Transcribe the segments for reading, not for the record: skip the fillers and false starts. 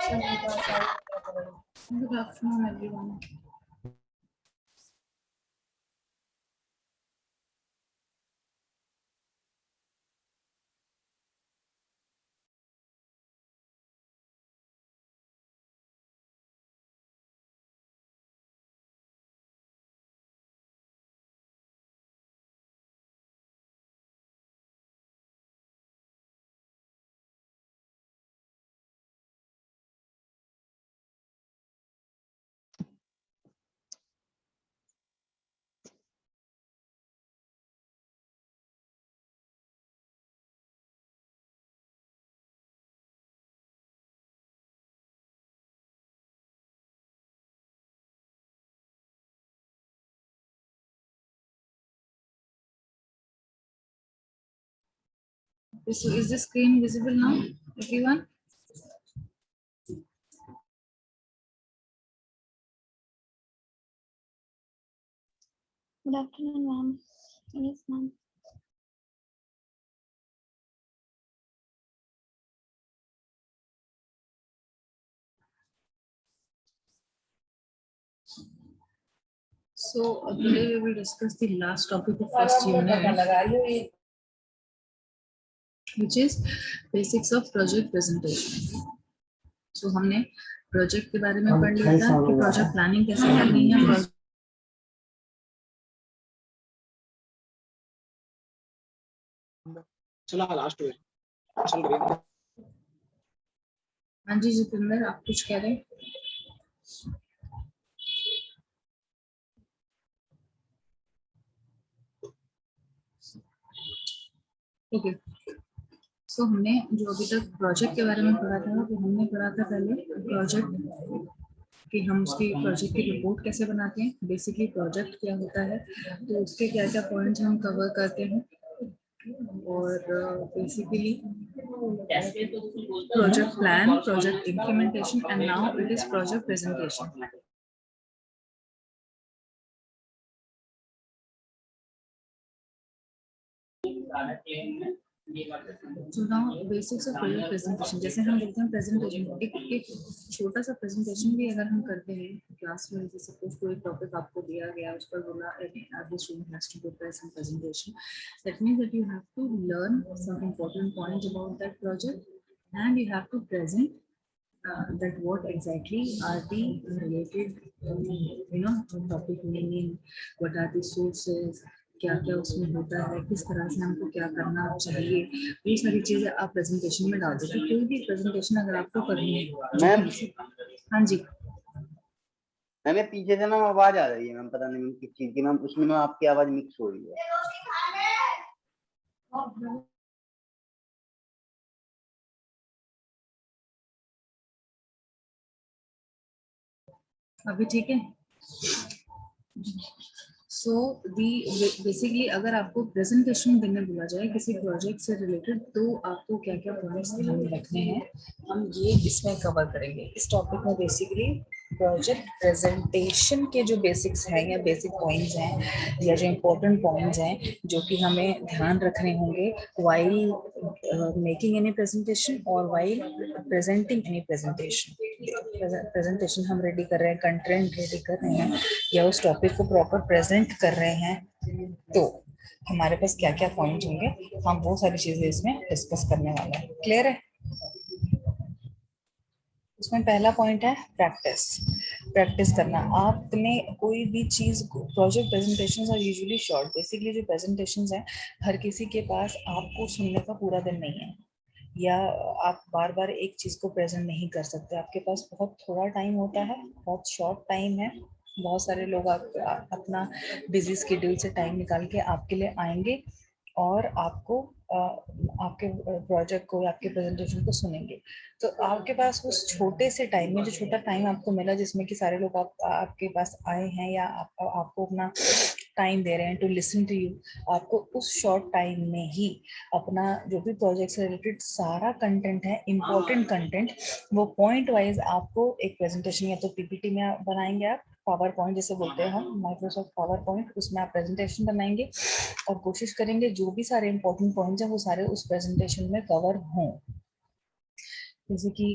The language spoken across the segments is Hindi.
Good afternoon, everyone. So is the screen visible now, everyone? Good afternoon, ma'am. Yes, ma'am. So today we will discuss the last topic of first unit, which is basics of project presentation. So हमने प्रोजेक्ट के बारे में पढ़ लिया था कि प्रोजेक्ट प्लानिंग कैसे करनी है, चला लास्ट में चल रही है। हाँ जी जितेंद्र, आप कुछ कह रहे हैं? ओके, सो हमने जो अभी तक प्रोजेक्ट के बारे में पढ़ा था, तो हमने पढ़ा था पहले प्रोजेक्ट कि हम उसकी प्रोजेक्ट की रिपोर्ट कैसे बनाते हैं, बेसिकली प्रोजेक्ट क्या होता है, तो उसके क्या क्या पॉइंट्स हम कवर करते हैं, और basically project plan, project implementation, and now it is project presentation. So now basics of project presentation. जैसे हम देखते हैं प्रेजेंटेशन, एक छोटा सा प्रेजेंटेशन भी अगर हम करते हैं क्लास में, जैसे सपोज कोई टॉपिक आपको दिया गया, उस पर बोला every student has to prepare some presentation. That means that you have to learn some important points about that project, and you have to present that what exactly are the related topic meaning, what are the sources, क्या क्या उसमें होता है, किस तरह से हमको क्या करना चाहिए, ये सारी चीजें आप प्रेजेंटेशन में डाल देते. कोई भी प्रेजेंटेशन अगर आपको करनी है मैम. हाँ जी मैम, पीछे से मैम आवाज आ रही है मैम, पता नहीं किस चीज की मैम, उसमें मैम आपकी आवाज मिक्स हो रही है. अभी ठीक है. सो दी बेसिकली अगर आपको प्रेजेंटेशन देने बोला जाए किसी प्रोजेक्ट से रिलेटेड, तो आपको क्या क्या पॉइंट्स ध्यान में रखने हैं, हम ये इसमें कवर करेंगे इस टॉपिक में. बेसिकली प्रोजेक्ट प्रेजेंटेशन के जो बेसिक्स हैं या बेसिक पॉइंट्स हैं या जो इम्पोर्टेंट पॉइंट्स हैं जो कि हमें ध्यान रखने होंगे वाइल मेकिंग एनी प्रेजेंटेशन और while presenting any presentation. Presentation हम रेडी कर रहे हैं, कंटेंट रेडी कर रहे हैं, या उस टॉपिक को प्रॉपर प्रेजेंट कर रहे हैं, तो हमारे पास क्या क्या पॉइंट होंगे, हम वो सारी चीजें इसमें डिस्कस करने वाले हैं. क्लियर है? उसमें पहला पॉइंट है प्रैक्टिस करना. आपने कोई भी चीज, project presentations are usually short. Basically जो प्रेजेंटेशंस हैं, हर किसी के पास आपको सुनने का पूरा दिन नहीं है, या आप बार बार एक चीज को प्रेजेंट नहीं कर सकते. आपके पास बहुत थोड़ा टाइम होता है, बहुत शॉर्ट टाइम है. बहुत सारे लोग अपना बिजी स्केड्यूल से टाइम निकाल के आपके लिए आएंगे और आपको आपके प्रोजेक्ट को, आपके प्रेजेंटेशन को सुनेंगे. तो आपके पास उस छोटे से टाइम में, जो छोटा टाइम आपको मिला जिसमें कि सारे लोग आपके पास आए हैं या आपको अपना टाइम दे रहे हैं टू लिसन टू यू, आपको उस शॉर्ट टाइम में ही अपना जो भी प्रोजेक्ट से रिलेटेड सारा कंटेंट है, इम्पोर्टेंट कंटेंट, वो पॉइंट वाइज आपको एक प्रेजेंटेशन या तो पीपीटी में बनाएंगे आप, पावर पॉइंट जैसे बोलते हैं हम, माइक्रोसॉफ्ट पावर पॉइंट, उसमें आप प्रेजेंटेशन बनाएंगे और कोशिश करेंगे जो भी सारे इंपॉर्टेंट पॉइंट्स हैं वो सारे उस प्रेजेंटेशन में कवर हों. जैसे कि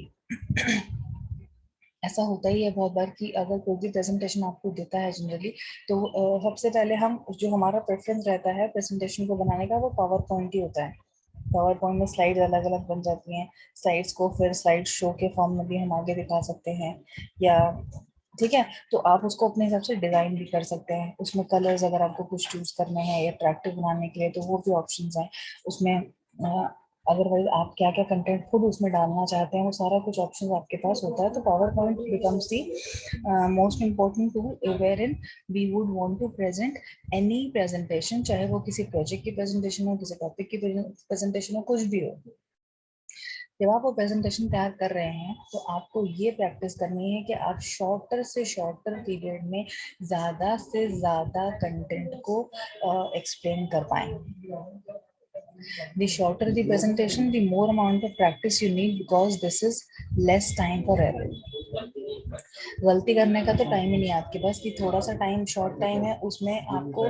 ऐसा होता ही है बहुत बार कि अगर कोई भी प्रेजेंटेशन आपको देता है जनरली, तो सबसे पहले हम जो हमारा प्रेफरेंस रहता है प्रेजेंटेशन को बनाने का वो पावर पॉइंट ही होता है। पावर पॉइंट में स्लाइड्स अलग अलग बन जाती हैं, स्लाइड्स को फिर स्लाइड शो के फॉर्म में भी हम आगे दिखा सकते हैं, या ठीक है, तो आप उसको अपने हिसाब से डिजाइन भी कर सकते हैं। उसमें कलर्स अगर आपको कुछ चूज करने हैं अट्रैक्टिव बनाने के लिए तो वो भी ऑप्शंस हैं उसमें। अदरवाइज आप क्या क्या कंटेंट खुद उसमें डालना चाहते हैं वो सारा कुछ ऑप्शन आपके पास होता है। तो PowerPoint becomes the most important tool where in we would want to present any presentation, चाहे वो किसी प्रोजेक्ट की प्रेजेंटेशन हो, किसी टॉपिक की प्रेजेंटेशन हो, कुछ भी हो। जब आप वो प्रेजेंटेशन तैयार कर रहे हैं तो आपको ये प्रैक्टिस करनी है कि आप शॉर्टर से शॉर्टर पीरियड में ज्यादा से ज्यादा कंटेंट को एक्सप्लेन कर पाएं। The shorter the presentation, the more amount of practice you need because this is less time for error. गलती करने का तो टाइम ही नहीं है आपके पास कि थोड़ा सा टाइम, शॉर्ट टाइम है, उसमें आपको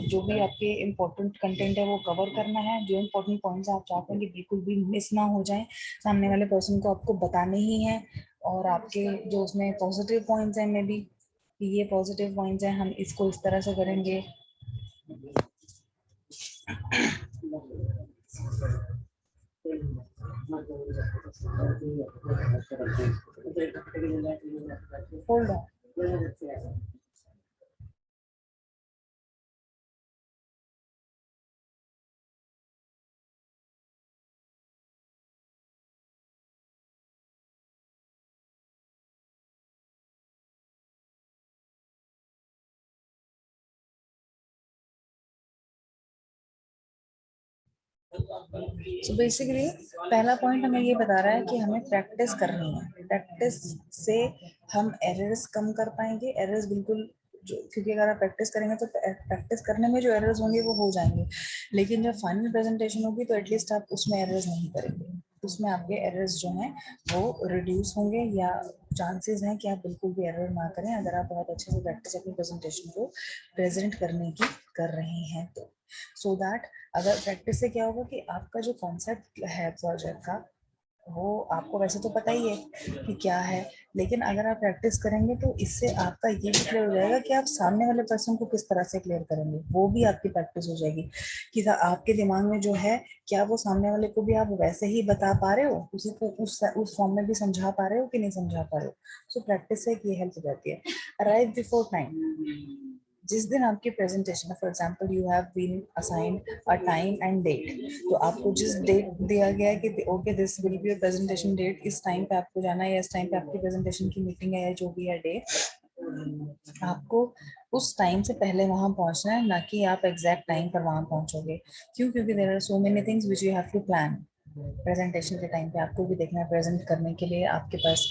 जो भी आपके इम्पोर्टेंट कंटेंट है वो कवर करना है। जो इम्पोर्टेंट पॉइंट्स आप चाहते हैं कि बिल्कुल भी मिस ना हो जाए, सामने वाले पर्सन को आपको बताने ही है। और आपके जो उसमें पॉजिटिव पॉइंट्स हैं, मे बी ये पॉजिटिव पॉइंट्स हैं, हम इसको इस तरह से करेंगे। Hold on. So basically पहला पॉइंट हमें ये बता रहा है कि हमें प्रैक्टिस करनी है। प्रैक्टिस से हम एरर्स कम कर पाएंगे। एरर्स बिल्कुल क्योंकि अगर आप प्रैक्टिस करेंगे तो प्रैक्टिस करने में जो एरर्स होंगे वो हो जाएंगे, लेकिन जब फाइनल प्रेजेंटेशन होगी तो एटलीस्ट आप उसमें एरर्स नहीं करेंगे। उसमें आपके एरर्स जो हैं वो रिड्यूस होंगे, या चांसेस हैं कि आप बिल्कुल भी एरर ना करें अगर आप बहुत अच्छे से प्रैक्टिस अपनी प्रेजेंटेशन को प्रेजेंट करने की कर रहे हैं तो। सो दैट अगर प्रैक्टिस से क्या होगा कि आपका जो कॉन्सेप्ट है प्रोजेक्ट का वो आपको वैसे तो पता ही है कि क्या है, लेकिन अगर आप प्रैक्टिस करेंगे तो इससे आपका ये भी क्लियर हो जाएगा कि आप सामने वाले पर्सन को किस तरह से क्लियर करेंगे। वो भी आपकी प्रैक्टिस हो जाएगी कि आपके दिमाग में जो है क्या वो सामने वाले को भी आप वैसे ही बता पा रहे हो, उसी को उस फॉर्म में भी समझा पा रहे हो कि नहीं समझा पा रहे हो। सो प्रैक्टिस से ये हेल्प हो जाती है। अराइव बिफोर टाइम, जिस दिन आपकी प्रेजेंटेशन है, for example you have been assigned a time and date, तो आपको जिस डेट दिया गया है कि okay this will be a presentation date, इस टाइम पे आपको जाना है या इस टाइम पे आपकी प्रेजेंटेशन की मीटिंग है या जो भी है डे, आपको उस टाइम से पहले वहां पहुंचना है, ना कि आप एग्जैक्ट टाइम पर वहां पहुंचोगे। क्यों? क्योंकि there are so many things which you have to plan. Presentation के टाइम पे आपको भी देखना है, प्रेजेंट करने के लिए आपके पास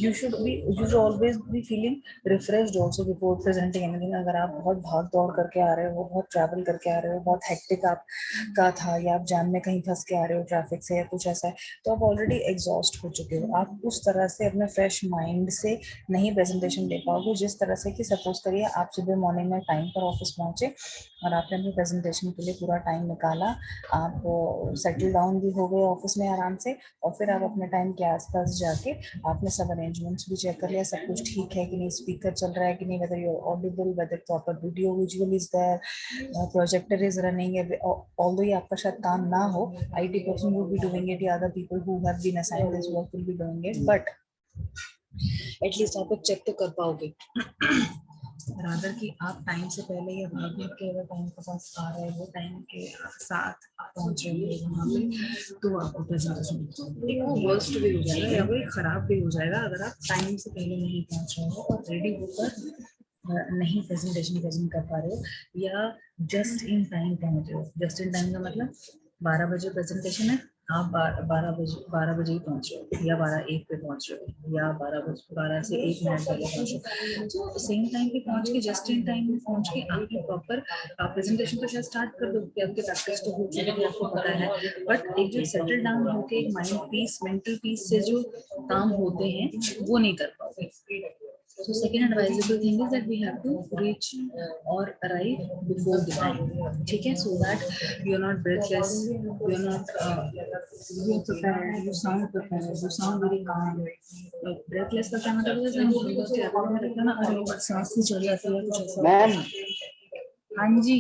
you should always be feeling refreshed also before presenting anything. अगर आप बहुत भाग दौड़ करके आ रहे हो, बहुत ट्रैवल करके आ रहे हो, बहुत हेक्टिक आप का था, या आप जाम में कहीं फंस के आ रहे हो ट्रैफिक से या कुछ ऐसा है, तो आप ऑलरेडी एग्जॉस्ट हो चुके हो। आप उस तरह से अपने फ्रेश माइंड से नहीं प्रेजेंटेशन दे पाओगे जिस तरह से कि सपोज करिए आप सुबह मॉर्निंग में टाइम पर ऑफिस पहुंचे और आपने अपनी प्रेजेंटेशन के लिए पूरा टाइम निकाला, आप सेटल डाउन भी हो गए ऑफिस में आराम से, और फिर आप अपने टाइम के आसपास जाके आपने सब अरेंजमेंट्स भी चेक कर लिया, सब कुछ ठीक है कि नहीं, स्पीकर चल रहा है कि नहीं, whether you are audible, whether proper video visual is there, projector is running, although ये आपका शायद काम ना हो, IT person would be doing it या other people who have been assigned this work will be doing it, but at least आप लोग चेक तो कर पाओगे। रादर कि आप टाइम से पहले या भाग के अगर टाइम के पास आ रहे हो, टाइम के साथ पहुंच रहे हो वहाँ पे, तो आपको प्रेजेंटेशन एक वो वर्स्ट भी हो जाएगा या वो खराब भी हो जाएगा अगर आप टाइम से पहले नहीं पहुंच रहे हो और रेडी होकर नहीं प्रेजेंटेशन प्रेजेंट कर पा रहे हो, या जस्ट इन टाइम पहुंच रहे हो। जस्ट इन टाइम का मतलब 12 बजे प्रेजेंटेशन है, आप 12 बजे ही पहुंच रहे हो, या 12:01 पे पहुंच रहे हो, या 12 से 1 मिनट पहले पहुंच रहे हो। तो सेम टाइम पे पहुंच के, जस्ट इन टाइम में पहुंच के आपकी प्रॉपर प्रेजेंटेशन तो शायद स्टार्ट कर दो कि आपके प्रैक्टिस तो हो चुकी है, आपको पता है, बट एक जो सेटल डाउन होके एक माइंड पीस, मेंटल पीस से जो काम होते हैं वो नहीं कर पाओगे। So second advisable thing is that we have to reach or arrive before the time. ठीक है, so that you're not breathless, you're not you're prepared, you sound prepared, you sound very calm. Breathless का क्या मतलब है? जैसे हम बहुत कैबिन में रहते हैं ना, अरे सांस ही चल जाती है, कुछ ऐसा। मैम हाँ जी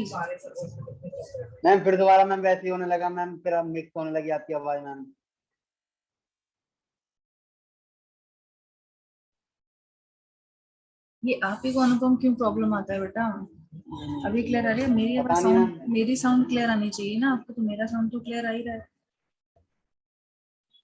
मैम फिर दोबारा मैम वैसे ही होने लगा मैम, फिर अब मिक्स होने लगी आपकी आवाज मैम। ये आप ही को अनुपम क्यों प्रॉब्लम आता है बेटा? अभी क्लियर आ रही है? मेरी आवाज पता नहीं साउंड, मैम। मेरी साउंड क्लियर आनी चाहिए ना आपको, तो मेरा साउंड तो क्लियर आ ही रहा है।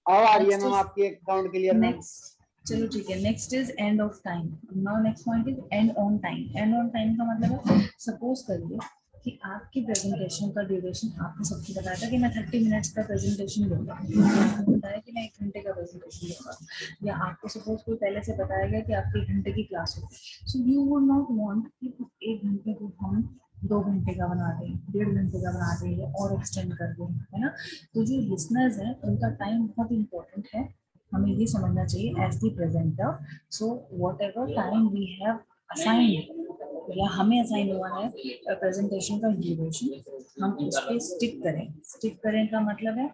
अब आ रही है Next मैम is- आपकी एक साउंड क्लियर मैम। नेक्स्ट, चलो ठीक है, next is end of time. Now next point is and on time. And on time का मतलब है, सपोज करिए कि आपकी प्रेजेंटेशन का ड्यूरेशन, आपने सबको बताया था कि मैं 30 मिनट्स का प्रेजेंटेशन दूंगा, आपने बताया कि मैं 1 घंटे का प्रेजेंटेशन दूंगा, या आपको सपोज कोई पहले से बताया गया कि आपकी 1 घंटे की क्लास होगी, so you would not want कि 1 घंटे को हम 2 घंटे का बना दें, 1.5 घंटे का बना दें और एक्सटेंड कर दें, है ना? तो जो लिसनर्स हैं उनका टाइम बहुत इंपॉर्टेंट है, हमें ये समझना चाहिए as the presenter. So whatever time we have assigned या हमें असाइन हुआ है प्रेजेंटेशन का ड्यूरेशन, हम उस पर स्टिक करें। स्टिक करें का मतलब है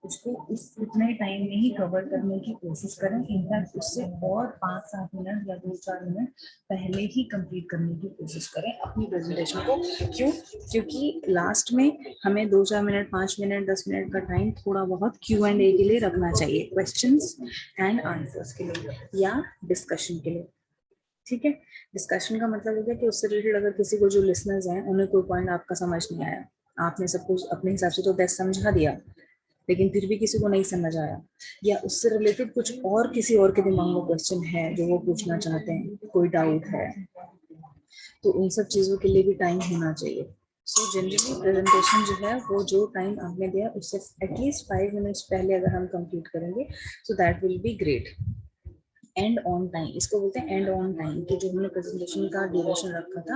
उसको उस उतने टाइम में ही कवर करने की कोशिश करें, इनफैक्ट उससे और 5-7 मिनट या 2-4 मिनट पहले ही कंप्लीट करने की कोशिश करें अपनी प्रेजेंटेशन को। क्यों? क्योंकि लास्ट में हमें 2-4 मिनट, 5 मिनट, 10 मिनट का टाइम थोड़ा बहुत Q&A के लिए रखना चाहिए, क्वेश्चंस एंड आंसर्स के लिए या डिस्कशन के लिए। ठीक है, डिस्कशन का मतलब हो गया कि उससे रिलेटेड अगर किसी को, जो लिसनर्स हैं, उन्हें कोई पॉइंट आपका समझ नहीं आया, आपने सब कुछ अपने हिसाब से तो बेस्ट समझा दिया, लेकिन फिर भी किसी को नहीं समझ आया, या उससे रिलेटेड कुछ और किसी और के दिमाग में क्वेश्चन है जो वो पूछना चाहते हैं, कोई डाउट है, तो उन सब चीजों के लिए भी टाइम होना चाहिए। सो जनरली प्रेजेंटेशन जो है वो जो टाइम आपने दिया उससे एटलीस्ट 5 मिनट्स पहले अगर हम कंप्लीट करेंगे so that will be great. And on time, इसको बोलते हैं एंड ऑन टाइम, कि जो हमने प्रेजेंटेशन का ड्यूरेशन रखा था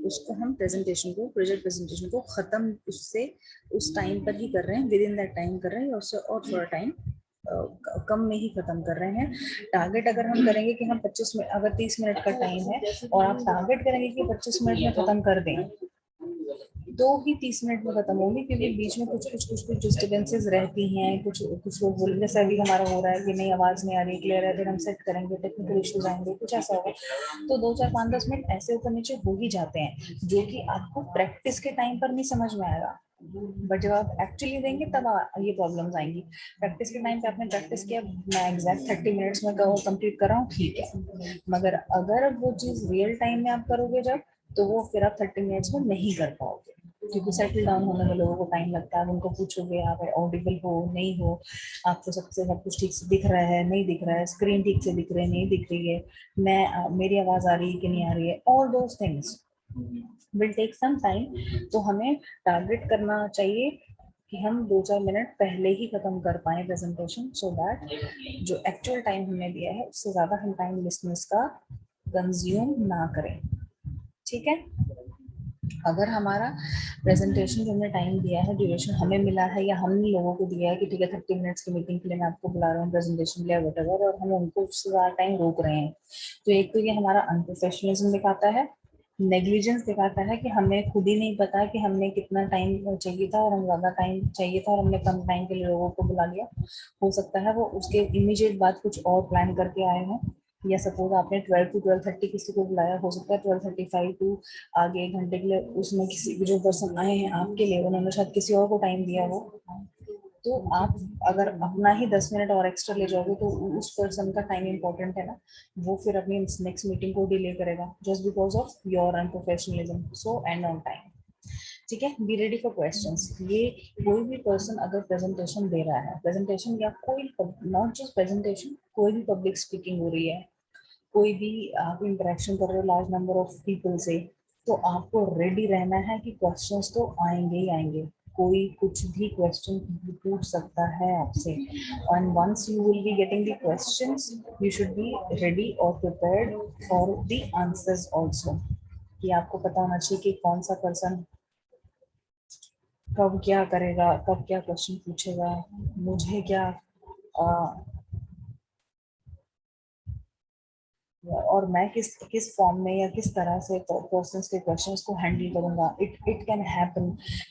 उसको हम प्रोजेक्ट प्रेजेंटेशन को खत्म उससे उस टाइम पर ही कर रहे हैं, विद इन दैट टाइम कर रहे हैं, या उससे और थोड़ा टाइम कम में ही खत्म कर रहे हैं। टारगेट अगर हम करेंगे कि हम 25 मिनट, अगर 30 मिनट का टाइम है और आप टारगेट करेंगे कि 25 मिनट में खत्म कर दें, तो ही 30 मिनट में खत्म होंगी, क्योंकि बीच में कुछ डिस्टर्बेंसेस रहती हैं, कुछ लोग बोलेंगे जैसे अभी हमारा हो रहा है कि नहीं आवाज नहीं आ रही क्लियर है, फिर हम सेट करेंगे, टेक्निकल इश्यूज आएंगे, कुछ ऐसा होगा, तो 2-4-5-10 मिनट ऐसे ऊपर नीचे हो ही जाते हैं, जो कि आपको प्रैक्टिस के टाइम पर नहीं समझ में आएगा, बट जब आप एक्चुअली देंगे तब ये प्रॉब्लम्स आएंगी। प्रैक्टिस के टाइम पे आपने प्रैक्टिस किया, मैं एग्जैक्ट 30 मिनट्स में कंप्लीट कर रहा हूँ, ठीक है, मगर अगर वो चीज रियल टाइम में आप करोगे जब, तो वो फिर आप 30 मिनट्स में नहीं कर पाओगे, क्योंकि सेटल डाउन होने में लोगों को टाइम लगता है। उनको पूछोगे आप ऑडिबल हो नहीं हो, आपको सबसे सब कुछ ठीक से दिख रहा है नहीं दिख रहा है, स्क्रीन ठीक से दिख रही है नहीं दिख रही है, मेरी आवाज आ रही है कि नहीं आ रही है, all those things will take some time. तो हमें टारगेट करना चाहिए कि हम 2-4 मिनट पहले ही खत्म कर पाए प्रेजेंटेशन, सो दैट जो एक्चुअल टाइम हमने दिया है उससे ज्यादा हम टाइम लिसनर्स का कंज्यूम ना करें। ठीक है, अगर हमारा प्रेजेंटेशन जो हमने टाइम दिया है, ड्यूरेशन हमें मिला है या हमने लोगों को दिया है कि ठीक है 30 मिनट्स की मीटिंग के लिए मैं आपको बुला रहा हूँ प्रेजेंटेशन के लिए वटेवर, और हम उनको उससे ज़्यादा टाइम रोक रहे हैं, तो एक तो ये हमारा अनप्रोफेशनलिज्म दिखाता है, नेग्लिजेंस दिखाता है कि हमें खुद ही नहीं पता कि हमने कितना टाइम चाहिए था और हम ज़्यादा टाइम चाहिए था और हमने कम टाइम के लिए लोगों को बुला लिया। हो सकता है वो उसके इमीडिएट बाद कुछ और प्लान करके आए हैं, या सपोज आपने 12 to 12:30 किसी को बुलाया, हो सकता है 12:35 टू आगे 1 घंटे के लिए उसमें किसी जो पर्सन आए हैं आपके लिए उन्होंने शायद किसी और को टाइम दिया हो, तो आप अगर अपना ही 10 मिनट और एक्स्ट्रा ले जाओगे तो उस पर्सन का टाइम इंपॉर्टेंट है ना, वो फिर अपनी नेक्स्ट मीटिंग को डिले करेगा just because of your unprofessionalism. So and on time. ठीक है, बी रेडी फॉर क्वेश्चंस। ये कोई भी पर्सन अगर प्रेजेंटेशन दे रहा है, प्रेजेंटेशन या कोई, नॉट जस्ट प्रेजेंटेशन, कोई भी पब्लिक स्पीकिंग हो रही है, कोई भी आप इंटरेक्शन कर रहे हो लार्ज नंबर ऑफ पीपल से, तो आपको रेडी रहना है कि क्वेश्चंस तो आएंगे ही आएंगे, कोई कुछ भी क्वेश्चन पूछ सकता है आपसे, and once you will be getting the questions you should be ready और prepared for the answers also, कि आपको पता होना चाहिए कि कौन सा पर्सन कब क्या करेगा, कब क्या क्वेश्चन पूछेगा, मुझे क्या और मैं किस फॉर्म में या किस तरह से पर्सन्स के क्वेश्चंस को हैंडल करूंगा। इट कैन हैपन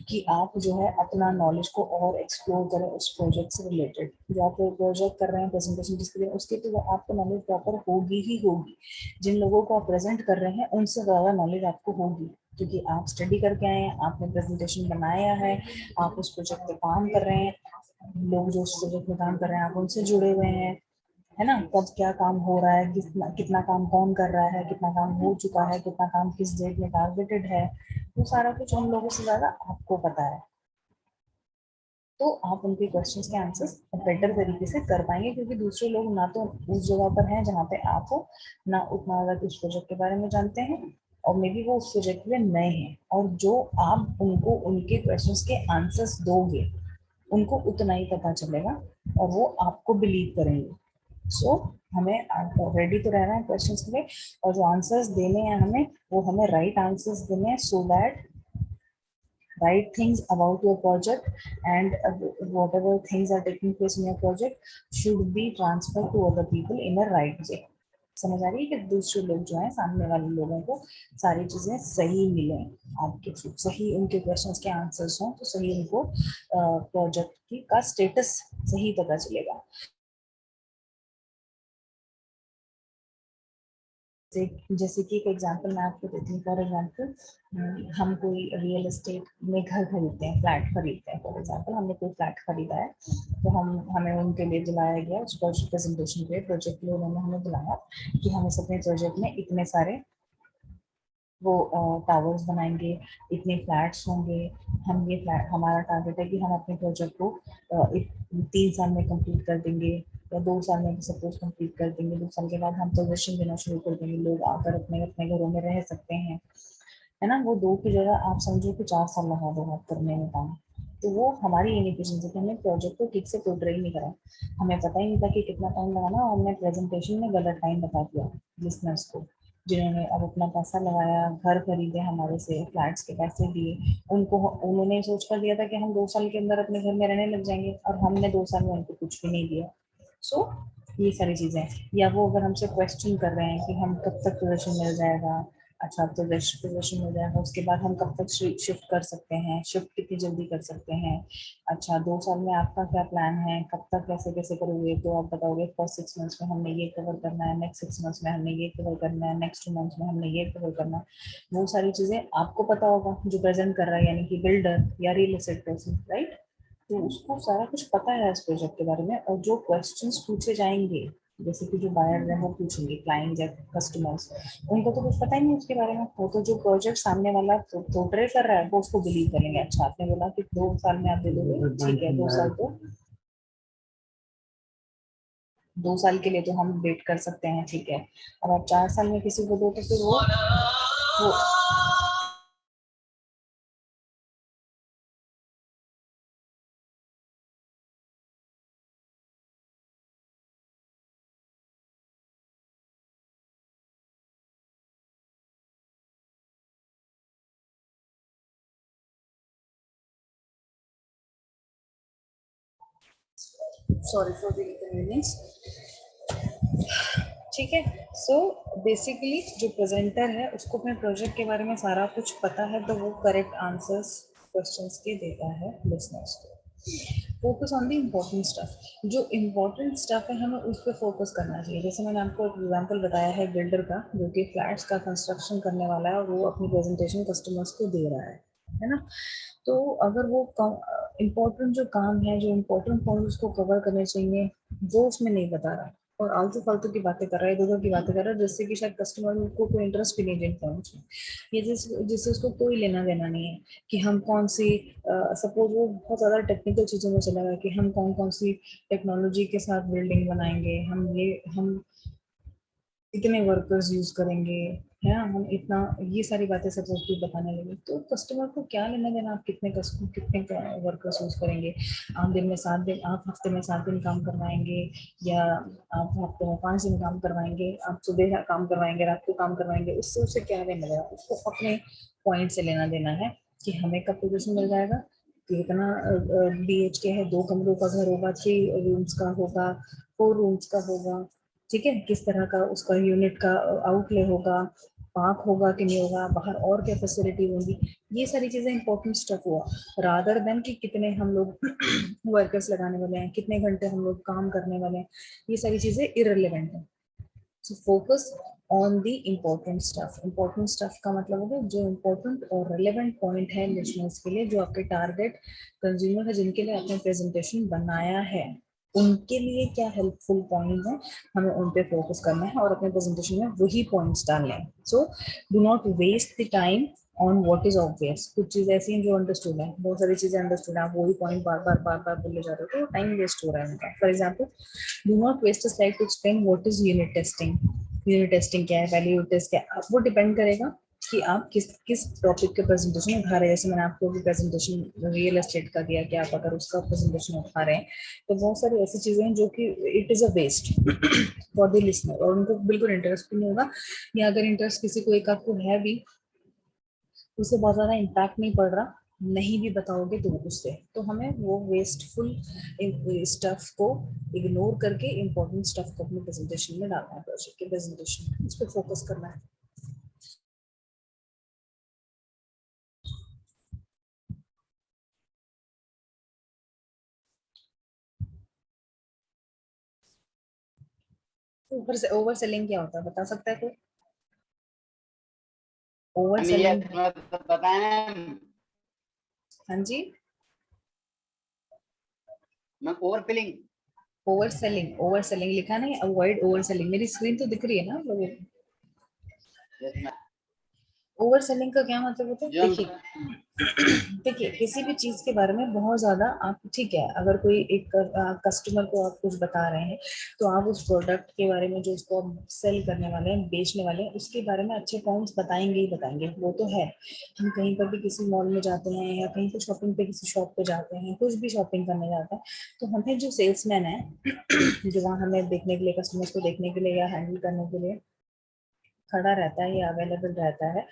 कि आप जो है अपना नॉलेज को और एक्सप्लोर करें उस प्रोजेक्ट से रिलेटेड। जो आप प्रोजेक्ट कर रहे हैं, प्रेजेंटेशन जिसके लिए, उसके तो आपको नॉलेज प्रॉपर होगी ही होगी। जिन लोगों को आप प्रेजेंट कर रहे हैं उनसे ज़्यादा नॉलेज आपको होगी, क्योंकि आप स्टडी करके आए हैं, आपने प्रेजेंटेशन बनाया है, आप उस प्रोजेक्ट पे काम कर रहे हैं, लोग जो उस प्रोजेक्ट में काम कर रहे हैं आप उनसे जुड़े हुए हैं, है ना। कब क्या काम हो रहा है, कितना कितना काम कौन कर रहा है, कितना काम हो चुका है, कितना काम किस डेट में टारगेटेड है, वो सारा कुछ उन लोगों से ज्यादा आपको पता है। तो आप उनके क्वेश्चंस के आंसर्स बेटर तरीके से कर पाएंगे, क्योंकि दूसरे लोग ना तो उस जगह पर हैं जहाँ पे आप हो, ना उतना ज्यादा उस प्रोजेक्ट के बारे में जानते हैं, और मे बी वो उस प्रोजेक्ट में नए हैं, और जो आप उनको उनके क्वेश्चंस के आंसर्स दोगे उनको उतना ही पता चलेगा और वो आपको बिलीव करेंगे। सो हमें रेडी तो रहना है क्वेश्चंस के लिए, और जो आंसर्स देने हैं हमें, वो हमें राइट आंसर्स देने हैं, so that right things about your project and whatever things are taking place in your project should be transferred to other people in a right way। समझ आ रही है कि दूसरे लोग जो है, सामने वाले लोगों को सारी चीजें सही मिले, आपके थ्रू सही उनके क्वेश्चंस के आंसर्स हों, तो सही उनको प्रोजेक्ट की का स्टेटस सही पता चलेगा। जैसे कि एक एग्जांपल मैं आपको देती हूँ। फॉर एग्जांपल, हम कोई रियल एस्टेट में घर खरीदते हैं, फ्लैट खरीदते हैं। फॉर एग्जांपल हमने कोई फ्लैट खरीदा है, तो हमें उनके लिए बुलाया गया, उस प्रेजेंटेशन के प्रोजेक्ट के लिए उन्होंने हमें बुलाया कि हम इस अपने प्रोजेक्ट में इतने सारे वो टावर्स बनाएंगे, इतने फ्लैट्स होंगे। हम ये फ्लैट, हमारा टारगेट है कि हम अपने प्रोजेक्ट को 3 साल में कंप्लीट कर देंगे, या 2 साल में सपोज कंप्लीट कर देंगे। 2 साल के बाद हम पोजीशन देना शुरू कर देंगे, लोग आकर अपने अपने घरों में रह सकते हैं, है ना। वो 2 की जगह आप समझो कि 4 साल लगा दो आप करने में काम। तो वो हमारी इनिफिशिएंसी थी, हमने प्रोजेक्ट को ठीक से पोर्ट्रे ही नहीं करा, हमें पता ही नहीं था कि कितना टाइम लगाना, और हमने प्रेजेंटेशन में गलत टाइम बता दिया लिसनर्स को, जिन्होंने अब अपना पैसा लगाया, घर खरीदे, हमारे से फ्लैट्स के पैसे दिए, उनको उन्होंने सोच कर दिया था कि हम 2 साल के अंदर अपने घर में रहने लग जाएंगे, और हमने 2 साल में उनको कुछ भी नहीं दिया। सो ये सारी चीजें, या वो अगर हमसे क्वेश्चन कर रहे हैं कि हम कब तक पोजीशन मिल जाएगा, अच्छा तो पोजीशन मिल जाएगा, उसके बाद हम कब तक शिफ्ट कर सकते हैं, शिफ्ट कितनी जल्दी कर सकते हैं, अच्छा 2 साल में आपका क्या प्लान है, कब तक कैसे कैसे करोगे, तो आप बताओगे फर्स्ट 6 मंथ्स में हमने ये कवर करना है, नेक्स्ट 6 मंथ्स में हमने ये कवर करना है, नेक्स्ट 2 मंथ्स में हमने ये कवर करना है। वो सारी चीजें आपको पता होगा, जो प्रेजेंट कर रहा है, यानी कि बिल्डर या रियल एस्टेट पर्सन, राइट। तो उसको सारा कुछ पता है इस प्रोजेक्ट के बारे में, और जो क्वेश्चंस पूछे जाएंगे, जैसे कि जो बायर है वो पूछेंगे, क्लाइंट या कस्टमर्स, उनको तो कुछ पता ही नहीं उसके बारे में। वो तो जो प्रोजेक्ट सामने वाला पोर्ट्रे कर रहा है वो उसको बिलीव करेंगे। अच्छा आपने बोला कि 2 साल में आप दे दोगे, ठीक है, 2 साल तो 2 साल के लिए तो हम वेट कर सकते हैं, ठीक है। अब आप 4 साल में किसी को दो तो फिर वो सॉरी फॉर द इनकन्वीनियंस, ठीक है। सो बेसिकली जो प्रेजेंटर है उसको अपने प्रोजेक्ट के बारे में सारा कुछ पता है, तो वो करेक्ट आंसर्स क्वेश्चंस के देता है लिसनर्स को। Focus on the important stuff, जो इम्पोर्टेंट स्टफ है हमें उस पर फोकस करना चाहिए। जैसे मैंने आपको एक एग्जांपल बताया है बिल्डर का, जो कि फ्लैट्स का कंस्ट्रक्शन करने वाला है, और वो अपनी प्रेजेंटेशन कस्टमर्स को दे रहा है ना। तो अगर वो इम्पोर्टेंट जो काम है, जो इम्पोर्टेंट पॉइंट उसको कवर करने चाहिए, वो उसमें नहीं बता रहा, और आलतू फालतू की बातें कर रहा है, इधर उधर की बातें कर रहा है, जिससे कि शायद कस्टमर को कोई इंटरेस्ट भी नहीं देता उसमें, ये जिससे उसको कोई लेना देना नहीं है कि हम कौन सी, सपोज वो बहुत ज़्यादा टेक्निकल चीज़ों में चला गया कि हम कौन कौन सी टेक्नोलॉजी के साथ बिल्डिंग बनाएंगे, हम इतने वर्कर्स यूज करेंगे, है ना, हम इतना, ये सारी बातें सपोज भी बताने लगे, तो कस्टमर को क्या लेना देना आप कितने वर्कर्स यूज करेंगे। आप दिन में 7 दिन, आप हफ्ते में 7 दिन काम करवाएंगे, या आप हफ्ते में 5 दिन काम करवाएंगे, आप सुबह काम करवाएंगे, रात को काम करवाएंगे, उससे उससे क्या लेना देना, उसको अपने पॉइंट से लेना देना है कि हमें कब पोजीशन मिल जाएगा, कितना BHK है, 2 कमरों का घर होगा, 3 रूम्स का होगा, 4 रूम्स का होगा, ठीक है, किस तरह का उसका यूनिट का आउटले होगा, पार्क होगा कि नहीं होगा, बाहर और क्या फैसिलिटी होंगी, ये सारी चीजें इंपॉर्टेंट स्टफ हुआ, रादर देन कि कितने हम लोग वर्कर्स लगाने वाले हैं, कितने घंटे हम लोग काम करने वाले हैं, ये सारी चीजें इररिलेवेंट है। So focus on the important stuff. Important stuff का मतलब होगा जो इम्पोर्टेंट और रिलेवेंट पॉइंट है लिसनर्स के लिए, जो आपके टारगेट कंज्यूमर है, जिनके लिए आपने प्रेजेंटेशन बनाया है, उनके लिए क्या हेल्पफुल पॉइंट है, हमें उन पे फोकस करना है और अपने प्रेजेंटेशन में वही पॉइंट्स डालने हैं। So do not waste the time on what is obvious. कुछ चीजें ऐसी हैं जो अंडरस्टूड है, बहुत सारी चीजें अंडरस्टूड है, आप वही पॉइंट बार बार बोले जा रहे हो तो टाइम वेस्ट हो रहा है उनका। For example, do not waste a slide to explain what is unit testing. Unit testing क्या है, वैल्यू टेस्ट क्या है, वो डिपेंड करेगा कि आप किस किस टॉपिक के प्रेजेंटेशन उठा रहे हैं। जैसे मैंने आपको भी प्रेजेंटेशन रियल एस्टेट का दिया कि आप अगर उसका प्रेजेंटेशन उठा रहे हैं तो बहुत सारी ऐसी चीजें हैं जो कि it is a waste for the listener, और उनको बिल्कुल इंटरेस्ट भी नहीं होगा, या अगर इंटरेस्ट किसी को एक आध को है भी, उसे बहुत ज्यादा इम्पैक्ट नहीं पड़ रहा, नहीं भी बताओगे तो उससे, तो हमें वो वेस्टफुल स्टफ को इग्नोर करके इम्पोर्टेंट स्टफ को अपने प्रेजेंटेशन में डालना है, प्रोजेक्ट के प्रेजेंटेशन में उस पर फोकस करना है। ऊपर से ओवर सेलिंग क्या होता है बता सकता है कोई? ओवर हम ये सेलिंग, बताए ना हाँ जी, ma'am, over filling. Over selling लिखा नहीं, अवॉइड ओवर सेलिंग, मेरी स्क्रीन तो दिख रही है ना आप लोगों को? ओवर सेलिंग का क्या मतलब होता है? जो देखिए, हम देखिए किसी भी चीज के बारे में बहुत ज्यादा आप, ठीक है, अगर कोई एक कस्टमर को आप कुछ बता रहे हैं तो आप उस प्रोडक्ट के बारे में जो उसको आप सेल करने वाले हैं, बेचने वाले हैं, उसके बारे में अच्छे पॉइंट्स बताएंगे ही बताएंगे, वो तो है। हम कहीं पर भी किसी मॉल में जाते हैं या कहीं पर शॉपिंग पे किसी शॉप पे जाते हैं, कुछ भी शॉपिंग करने जाते हैं, तो हमें जो सेल्समैन है जो वहाँ हमें देखने के लिए, कस्टमर्स को देखने के लिए या हैंडल करने के लिए खड़ा रहता है या अवेलेबल रहता है,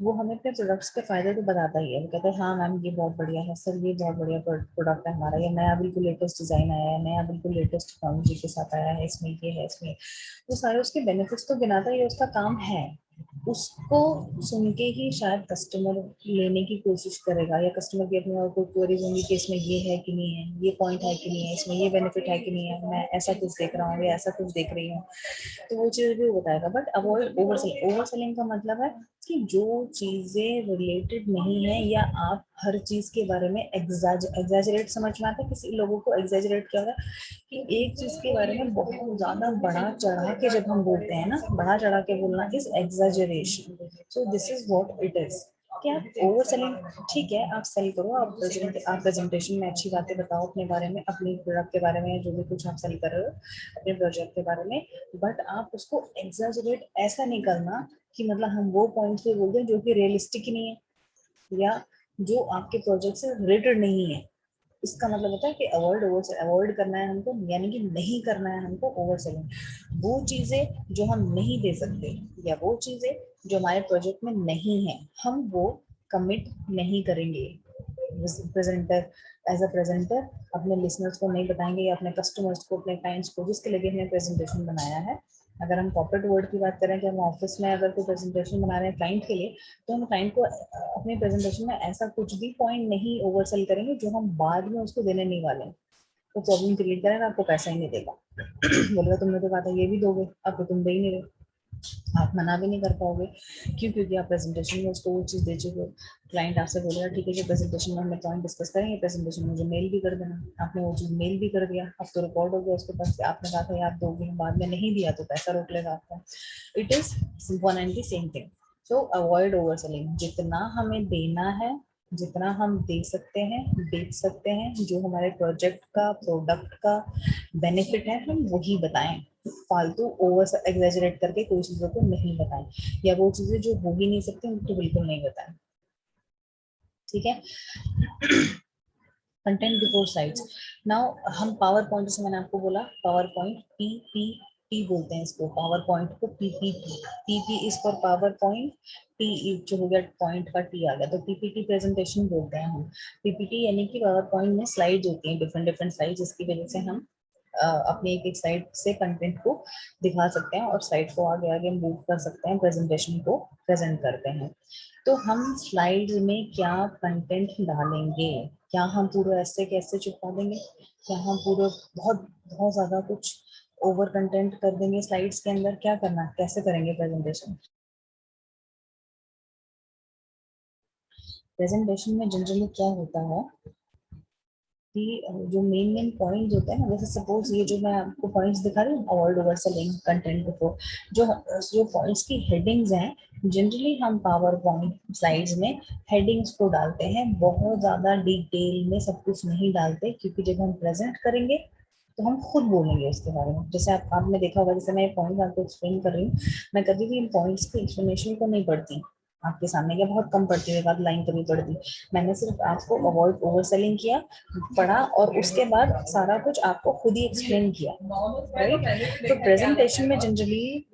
वो हमें अपने प्रोडक्ट्स के फायदे तो बताता ही है। वो कहता है हाँ मैम ये बहुत बढ़िया है, सर ये बहुत बढ़िया प्रोडक्ट है हमारा, ये नया बिल्कुल लेटेस्ट डिजाइन आया है, नया बिल्कुल लेटेस्ट टेक्नोलॉजी के साथ आया है, इसमें ये है, इसमें वो सारे उसके बेनिफिट्स तो गिनाता ही, उसका काम है। उसको सुन के ही शायद कस्टमर लेने की कोशिश करेगा, या कस्टमर की अपनी और कोई क्वेरीज होंगी कि इसमें ये है कि नहीं है, ये पॉइंट है कि नहीं है, इसमें ये बेनिफिट है कि नहीं है, मैं ऐसा कुछ देख रहा हूँ या ऐसा कुछ देख रही हूँ, तो वो चीज भी वो बताएगा। But avoid over selling. Over selling का मतलब है कि जो चीजें रिलेटेड नहीं है, या आप हर चीज के बारे में एग्जैजरेट, समझ में आता है किसी लोगों को एग्जैजरेट क्या होता है, कि एक चीज के बारे में बहुत ज्यादा बढ़ा चढ़ा के जब हम बोलते हैं ना, बढ़ा चढ़ा के बोलना is exaggeration. So this is what it is. क्या ओवर सेलिंग, ठीक है आप सेल करो, आप प्रेजेंटेशन में अच्छी बातें बताओ अपने बारे में, अपने प्रोडक्ट के बारे में, जो भी कुछ आप सेल कर रहे हो, अपने प्रोजेक्ट के बारे में, बट आप उसको एग्जैजरेट ऐसा नहीं करना कि मतलब हम वो पॉइंट्स पे बोल दें जो कि रियलिस्टिक ही नहीं है, या जो आपके प्रोजेक्ट से रिलेटेड नहीं है। इसका मतलब होता है कि अवॉइड करना है हमको, यानी कि नहीं करना है हमको ओवर सेलिंग। वो चीजें जो हम नहीं दे सकते, या वो चीजें जो हमारे प्रोजेक्ट में नहीं है, हम वो कमिट नहीं करेंगे। प्रेजेंटर, एज अ प्रेजेंटर अपने लिसनर्स को नहीं बताएंगे, या अपने कस्टमर्स को, अपने क्लाइंट्स को, जिसके लिए हमने प्रेजेंटेशन बनाया है। अगर हम कॉर्पोरेट वर्ल्ड की बात करें कि हम ऑफिस में अगर कोई प्रेजेंटेशन बना रहे हैं क्लाइंट के लिए, तो हम क्लाइंट को अपनी प्रेजेंटेशन में ऐसा कुछ भी पॉइंट नहीं ओवरसेल करेंगे जो हम बाद में उसको देने नहीं वाले हैं। वो प्रॉब्लम क्रिएट करेगा, आपको पैसा ही नहीं देगा। बोलेगा तुमने तो कहा था ये भी दोगे, अब तो तुम दे ही नहीं रहे, आप मना भी नहीं कर पाओगे। क्यों? क्योंकि आप प्रेजेंटेशन में उसको वो चीज़ दे चुके हो। क्लाइंट आपसे बोलेगा ठीक है, जो प्रेजेंटेशन में हमें पॉइंट डिस्कस करेंगे, प्रेजेंटेशन में मुझे मेल भी कर देना। आपने वो चीज़ मेल भी कर दिया, अब तो रिकॉर्ड हो गया उसके पास, आपने कहा था आप दोगे, बाद में नहीं दिया तो पैसा रोक लेगा आपका। It is one and the same thing. So avoid over selling. जितना हमें देना है, जितना हम दे सकते हैं, बेच सकते हैं, जो हमारे प्रोजेक्ट का, प्रोडक्ट का बेनिफिट है, हम वही बताएं। फालतू ओवर एग्जैजरेट करके कोई चीजों को नहीं बताएं, या वो चीजें जो हो ही नहीं सकती उनको बिल्कुल नहीं बताएं। ठीक है। Content before slides. नाउ हम पावर पॉइंट, जैसे मैंने आपको बोला पावर पॉइंट, पीपीटी बोलते हैं इसको, पावर पॉइंट को PPT. PP is for power point, T जो हो गया पॉइंट का टी आ गया, तो पीपीटी प्रेजेंटेशन बोलते हैं हम। पीपीटी यानी कि पावर पॉइंट में स्लाइड्स होती हैं, डिफरेंट डिफरेंट स्लाइड्स, जिसकी वजह से हम अपनी एक स्लाइड से कंटेंट को दिखा सकते हैं और स्लाइड को आगे आगे मूव कर सकते हैं, प्रेजेंटेशन को प्रेजेंट करते हैं। तो हम स्लाइड्स में क्या कंटेंट डालेंगे? क्या हम पूरा ऐसे कैसे चिपका देंगे? क्या हम पूरा बहुत बहुत ज्यादा कुछ ओवर कंटेंट कर देंगे स्लाइड्स के अंदर? क्या करना, कैसे करेंगे प्रेजेंटेशन? प्रेजेंटेशन में जनरली क्या होता है कि जो मेन पॉइंट्स होते हैं ना, जैसे सपोज ये जो मैं आपको पॉइंट्स दिखा रही हूँ, avoid over selling, content before, जो पॉइंट्स की हेडिंग्स हैं, जनरली हम पावर पॉइंट स्लाइड्स में हेडिंग्स को डालते हैं, बहुत ज्यादा डिटेल में सब कुछ नहीं डालते, क्योंकि जब हम प्रेजेंट करेंगे तो हम खुद बोलेंगे उसके बारे में। जैसे आपने देखा होगा, जैसे मैं पॉइंट आपको एक्सप्लेन कर रही हूँ, मैं कभी भी इन पॉइंट्स की एक्सप्लेनेशन को नहीं पढ़ती आपके सामने, या बहुत कम पढ़ती है, लाइन कभी पढ़ती। मैंने सिर्फ आपको अवॉइड ओवर सेलिंग किया, पढ़ा, और उसके बाद सारा कुछ आपको खुद ही एक्सप्लेन किया, राइट? तो प्रेजेंटेशन में जनरली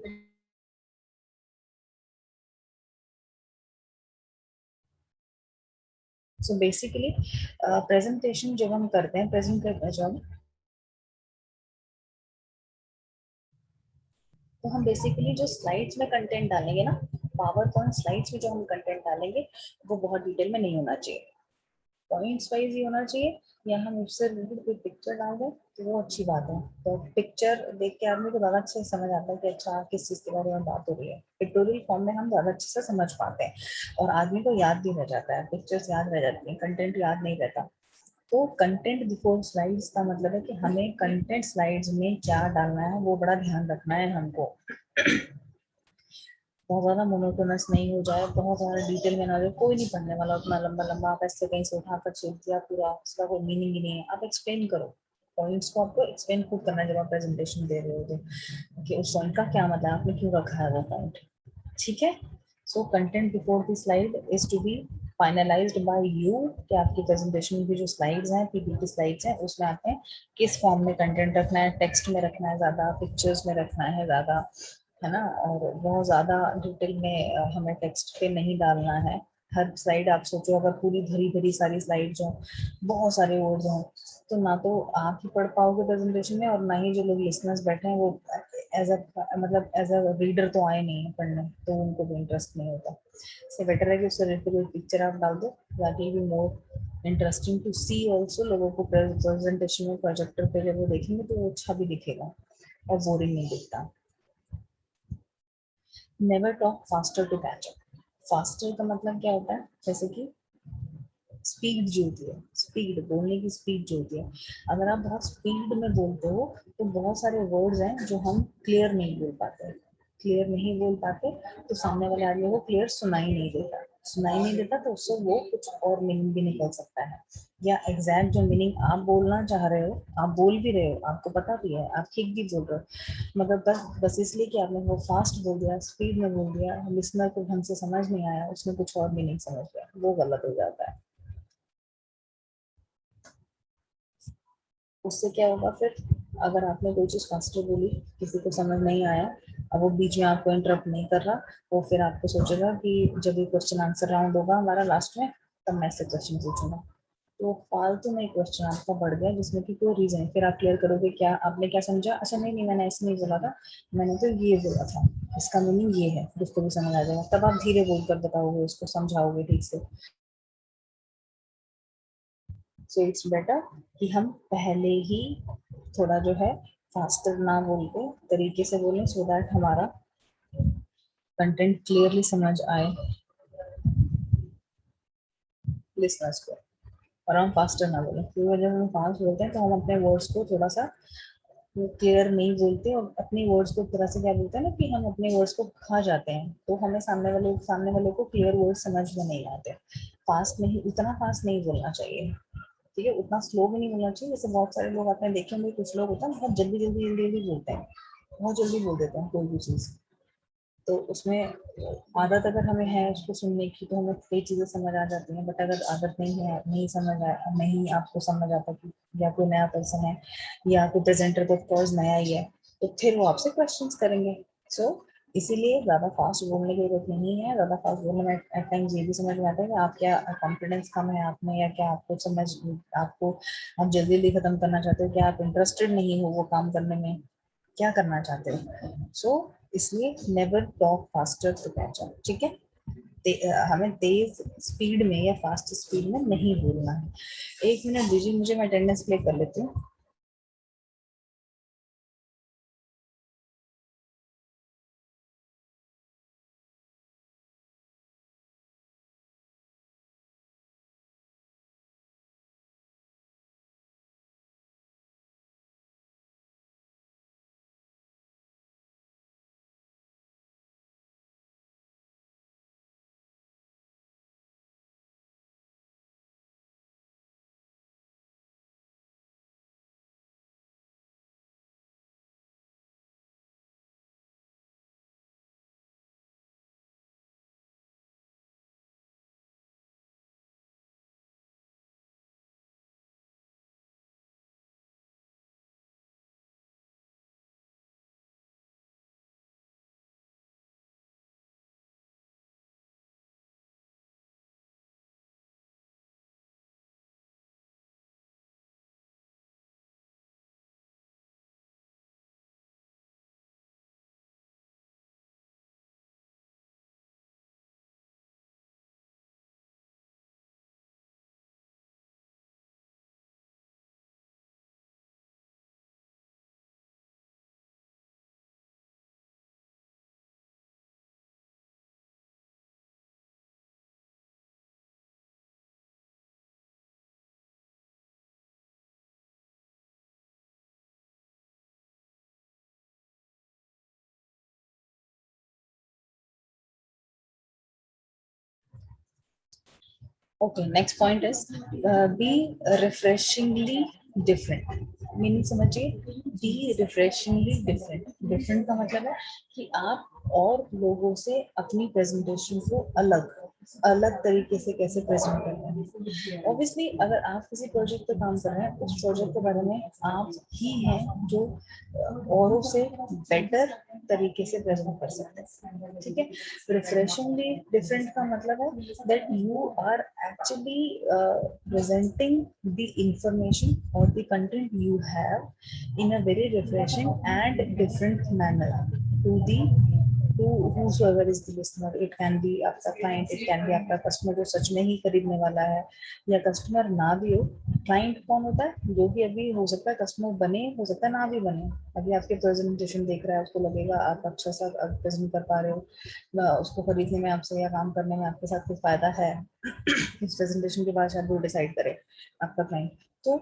सो बेसिकली प्रेजेंटेशन जब हम करते हैं, प्रेजेंट करते हैं जब, तो हम बेसिकली जो स्लाइड्स में कंटेंट डालेंगे ना, पावर पॉइंट स्लाइड्स में जो हम कंटेंट डालेंगे, वो बहुत डिटेल में नहीं होना चाहिए, पॉइंट्स वाइज ही होना चाहिए। या हम उससे रिलेटेड कोई पिक्चर डाल दें तो वो अच्छी बात है। तो पिक्चर देख के आदमी को ज़्यादा अच्छे से समझ आता है कि अच्छा किस चीज़ के बारे में बात हो रही है। पिक्टोरियल फॉर्म में हम ज़्यादा अच्छे से समझ पाते हैं और आदमी को याद भी रह जाता है, पिक्चर्स याद रह जाती हैं, कंटेंट याद नहीं रहता। तो कंटेंट बिफोर स्लाइड्स का मतलब है कि हमें कंटेंट स्लाइड्स में क्या डालना है वो बड़ा ध्यान रखना है हमको। बहुत ज्यादा मोनोटोनस नहीं हो जाए, बहुत ज्यादा डिटेल में ना जाए, कोई नहीं पढ़ने वाला उतना लंबा लंबा, आप ऐसे कहीं से उठाकर छेड़ दिया पूरा, उसका कोई मीनिंग ही नहीं है। आप एक्सप्लेन करो पॉइंट्स को, आपको एक्सप्लेन खुद करना है जब आप प्रेजेंटेशन दे रहे हो तो, कि उस पॉइंट का क्या मतलब, आपने क्यों रखा है वो पॉइंट, ठीक है? So content before the slide is to be finalised by you, कि आपकी प्रेजेंटेशन की जो स्लाइड्स हैं, पीपीटी स्लाइड्स हैं, उसमें आपने किस फॉर्म में कंटेंट रखना है, टेक्स्ट में रखना है ज्यादा, पिक्चर्स में रखना है ज्यादा, है ना? और बहुत ज़्यादा डिटेल में हमें टेक्स्ट पे नहीं डालना है। हर स्लाइड आप सोचो अगर पूरी भरी भरी सारी स्लाइड्स हों, बहुत सारे वर्ड्स हों, तो ना तो आप ही पढ़ पाओगे प्रेजेंटेशन में, और ना ही जो लोग लिसनर्स बैठे हैं वो एज अ मतलब एज अ रीडर तो आए नहीं है पढ़ने, तो उनको भी इंटरेस्ट नहीं होता। इससे बेटर है कि उससे रिलेटेड कोई पिक्चर आप डाल दो, that will be more interesting to see also. लोगों को प्रेजेंटेशन में प्रोजेक्टर पे जब वो देखेंगे तो वो अच्छा भी दिखेगा और बोरिंग नहीं दिखता। Never talk faster to catch up. Faster का मतलब क्या होता है? जैसे कि स्पीड जो होती है, स्पीड बोलने की स्पीड जो होती है, अगर आप बहुत स्पीड में बोलते हो तो बहुत सारे वर्ड्स हैं जो हम क्लियर नहीं बोल पाते, क्लियर नहीं बोल पाते, तो सामने वाले आदमी को क्लियर सुनाई नहीं देता, सुनाई नहीं देता, तो उससे वो कुछ और मीनिंग भी निकल सकता है, या एग्जैक्ट जो मीनिंग आप बोलना चाह रहे हो, आप बोल भी रहे हो, आपको पता भी है, आप ठीक भी बोल रहे हो, मगर बस बस इसलिए कि आपने वो फास्ट बोल दिया, स्पीड में बोल दिया, लिसनर को ढंग से समझ नहीं आया, उसने कुछ और मीनिंग समझ लिया, वो गलत हो जाता है। उससे क्या होगा फिर, अगर आपने कोई चीज़ फास्टर बोली, किसी को समझ नहीं आया, अब वो बीच में आपको इंटरप्ट नहीं कर रहा, वो फिर आपको सोचेगा कि जब ये क्वेश्चन आंसर राउंड होगा हमारा लास्ट में, तब मैं ऐसे क्वेश्चन पूछूंगा, तो फालतू में क्वेश्चन आपका बढ़ गया जिसमें कि कोई रीजन है। फिर आप क्लियर करोगे क्या आपने क्या समझा, अच्छा नहीं नहीं मैंने ऐसे नहीं बोला था, मैंने तो ये बोला था, इसका मीनिंग ये है, फिर उसको भी समझ आ जाएगा, तब आप धीरे बोलकर बताओगे, उसको समझाओगे ठीक से। सो इट्स बेटर कि हम पहले ही थोड़ा जो है फास्टर ना बोल के तरीके से बोलें, सो दैट हमारा कंटेंट क्लियरली समझ आए लिसनर्स को, और हम फास्टर ना बोलें, क्योंकि जब हम फास्ट बोलते हैं तो हम अपने वर्ड्स को थोड़ा सा क्लियर नहीं बोलते, और अपने वर्ड्स को थोड़ा सा क्या बोलते हैं ना कि हम अपने वर्ड्स को खा जाते हैं, तो हमें सामने वाले को क्लियर वर्ड समझ में नहीं आते। फास्ट नहीं, उतना फास्ट नहीं बोलना चाहिए, ठीक है? उतना स्लो भी नहीं बोलना चाहिए, जैसे बहुत सारे लोग आपने देखे होंगे, कुछ लोग होता है बहुत जल्दी जल्दी जल्दी जल्दी बोलते हैं, बहुत जल्दी बोल देते हैं कोई भी चीज़, तो उसमें आदत अगर हमें है उसको सुनने की तो हमें कई चीज़ें समझ आ जाती हैं, बट अगर आदत नहीं है, नहीं समझ आ नहीं आपको समझ आता कि या कोई नया पर्सन है या कोई प्रेजेंटर तो ऑफकोर्स नया ही है, तो फिर वो आपसे क्वेश्चंस करेंगे। सो इसीलिए ज्यादा फास्ट बोलने की जरूरत नहीं है। ज्यादा फास्ट बोलने में एट टाइम्स ये भी समझ में आता है कि आप क्या कॉन्फिडेंस कम है आप में, या क्या आपको समझ आपको आप जल्दी जल्दी खत्म करना चाहते हो, क्या आप इंटरेस्टेड नहीं हो वो काम करने में, क्या करना चाहते हो। सो इसलिए never talk faster to catch up, ठीक है। हमें तेज स्पीड में या फास्ट स्पीड में नहीं बोलना है। 1 मिनट दीजिए मुझे, मैं अटेंडेंस प्ले कर लेती हूँ। Okay, next point is be refreshingly different. Meaning समझिए, बी रिफ्रेशिंगली डिफरेंट। डिफरेंट का मतलब है कि आप और लोगों से अपनी प्रेजेंटेशन को अलग अलग तरीके से कैसे प्रेजेंट कर रहे हैं। ऑब्वियसली अगर आप किसी प्रोजेक्ट पे काम कर रहे हैं, उस प्रोजेक्ट के बारे में आप ही हैं जो औरों से बेटर तरीके से प्रेजेंट कर सकते हैं, ठीक है। रिफ्रेशिंगली डिफरेंट का मतलब है that you are actually presenting the information or the content you have in a very refreshing and different manner to the to whosoever is the listener. It can be आपका client, it can be आपका कस्टमर जो सच में ही खरीदने वाला है, या कस्टमर ना भी हो। क्लाइंट कौन होता है? जो भी अभी हो सकता है कस्टमर बने, हो सकता है ना भी बने। अभी आपके प्रेजेंटेशन देख रहा है, उसको लगेगा आप अच्छा सा प्रेजेंट कर पा रहे हो, उसको खरीदने में आपसे या काम करने में आपके साथ कोई फायदा है। इस प्रेजेंटेशन के बाद शायद वो डिसाइड करे आपका क्लाइंट। तो